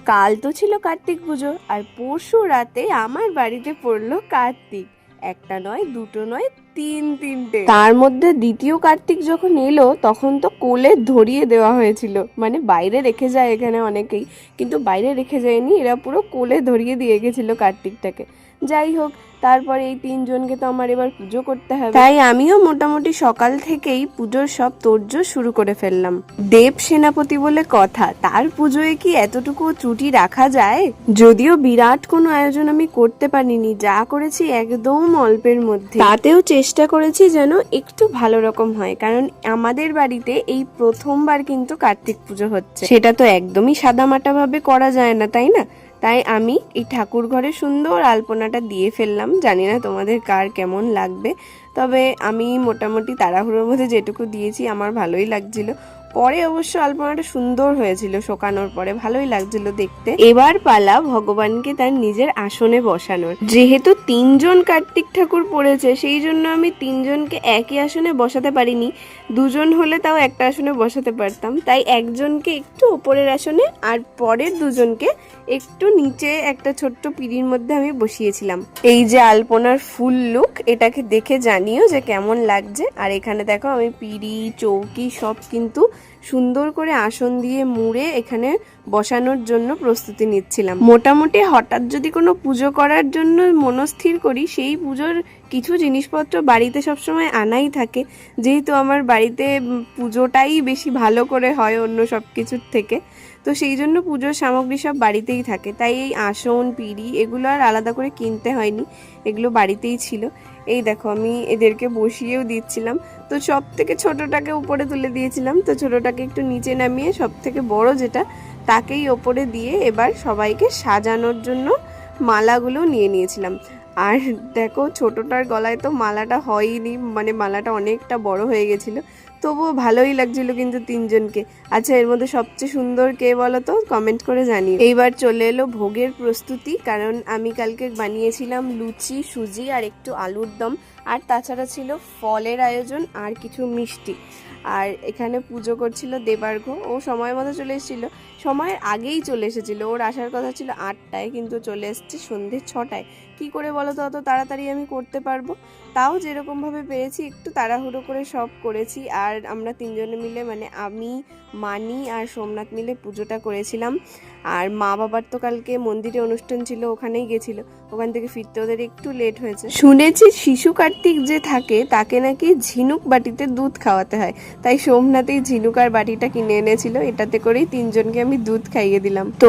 কাল তো ছিল কার্তিক পুজো, আর পরশু রাতে আমার বাড়িতে পড়লো কার্তিক। একটা নয়, দুটো নয়, তিনটে। তার মধ্যে দ্বিতীয় কার্তিক যখন এলো তখন তো কোলে ধরিয়ে দেওয়া হয়েছিল। মানে বাইরে রেখে যায় এখানে অনেকেই, কিন্তু বাইরে রেখে যায়নি, এরা পুরো কোলে ধরিয়ে দিয়ে গেছিল কার্তিকটাকে। যাই হোক, তারপরে এই তিনজনকে তো আমার এবার পুজো করতে হবে, তাই আমিও মোটামুটি সকাল থেকেই পুজোর সব তোড়জোড় শুরু করে ফেললাম। দেব সেনাপতি বলে কথা, তার পুজোয় কি এতটুকু ত্রুটি রাখা যায়? যদিও বিরাট কোনো আয়োজন আমি করতে পারিনি, যা করেছি একদম অল্পের মধ্যে। তাতেও চেষ্টা করেছি যেন একটু ভালো রকম হয়, কারণ আমাদের বাড়িতে এই প্রথমবার কিন্তু কার্তিক পুজো হচ্ছে। সেটা তো একদমই সাদামাটা ভাবে করা যায় না, তাই না? তাই আমি এই ঠাকুর ঘরে সুন্দর আলপনাটা দিয়ে ফেললাম। জানি না তোমাদের কার কেমন লাগবে, তবে আমি মোটামুটি তাড়াহুড়োর মধ্যে যেটুকু দিয়েছি আমার ভালোই লাগছিল। পরে অবশ্য আলপনাটা সুন্দর হয়েছিল, শোকানোর পরে ভালোই লাগছিল দেখতে। এবার পালা ভগবানকে তার নিজের আসনে বসানোর। যেহেতু তিনজন কার্তিক ঠাকুর পড়েছে, সেই জন্য আমি তিনজনকে একই আসনে বসাতে পারিনি। দুজন হলে তাও একটা আসনে বসাতে পারতাম, তাই একজনকে একটু ওপরের আসনে আর পরের দুজনকে একটু নিচে একটা ছোট্ট পিঁড়ির মধ্যে আমি বসিয়েছিলাম। এই যে আলপনার ফুল লুক, এটাকে দেখে জানিও যে কেমন লাগছে। আর এখানে দেখো আমি পিঁড়ি, চৌকি সব কিন্তু সুন্দর করে আসন দিয়ে মুড়ে এখানে বসানোর জন্য প্রস্তুতি নিচ্ছিলাম। মোটামুটি হঠাৎ যদি কোনো পুজো করার জন্য মনস্থির করি, সেই পুজোর কিছু জিনিসপত্র বাড়িতে সবসময় আনাই থাকে, যেহেতু আমার বাড়িতে পুজোটাই বেশি ভালো করে হয় অন্য সব কিছুর থেকে। তো সেই জন্য পুজোর সামগ্রী সব বাড়িতেই থাকে, তাই এই আসন, পিঁড়ি এগুলো আর আলাদা করে কিনতে হয়নি, এগুলো বাড়িতেই ছিল। এই দেখো আমি এদেরকে বসিয়েও দিচ্ছিলাম। তো সব থেকে ছোটটাকে উপরে তুলে দিয়েছিলাম, তো ছোটটাকে একটু নিচে নামিয়ে সব থেকে বড় যেটা তাকেই ওপরে দিয়ে এবার সবাইকে সাজানোর জন্য মালাগুলো নিয়ে নিয়েছিলাম। আর দেখো ছোটটার গলায় তো মালাটা হয়নি, মানে মালাটা অনেকটা বড় হয়ে গেছিলো, তবুও ভালোই লাগছিল কিন্তু তিনজনকে। আচ্ছা, এর মধ্যে সবচেয়ে সুন্দর কে বলো তো? কমেন্ট করে জানিও। এইবার চলে এলো ভোগের প্রস্তুতি, কারণ আমি কালকে বানিয়েছিলাম লুচি, সুজি আর একটু আলুর দম, আর তাছাড়া ছিল ফলের আয়োজন আর কিছু মিষ্টি। আর এখানে পুজো করছিল দেবার্ঘ, ও সময় মতো চলে এসেছিল, সময়ের আগেই চলে এসেছিল। ওর আসার কথা ছিল 8টায়, কিন্তু চলে এসেছে সন্ধ্যে 6টায়। কি করে বলো তো অত তাড়াতাড়ি আমি করতে পারবো? তাও যেরকমভাবে পেরেছি একটু তাড়াহুড়ো করে সব করেছি। আর আমরা তিনজনে মিলে, মানে আমি, মানি আর সোমনাথ মিলে পুজোটা করেছিলাম। আর মা বাবার তো কালকে মন্দিরে অনুষ্ঠান ছিল, ওখানেই গেছিলো, ওখান থেকে ফিরতে ওদের একটু লেট হয়েছে। শুনেছি শিশু কার্তিক যে থাকে তাকে নাকি ঝিনুক বাটিতে দুধ খাওয়াতে হয়, তাই সোমনাথ এই ঝিনুক আর বাটিটা কিনে এনেছিল, এটাতে করেই তিনজনকে আমি দুধ খাইয়ে দিলাম। তো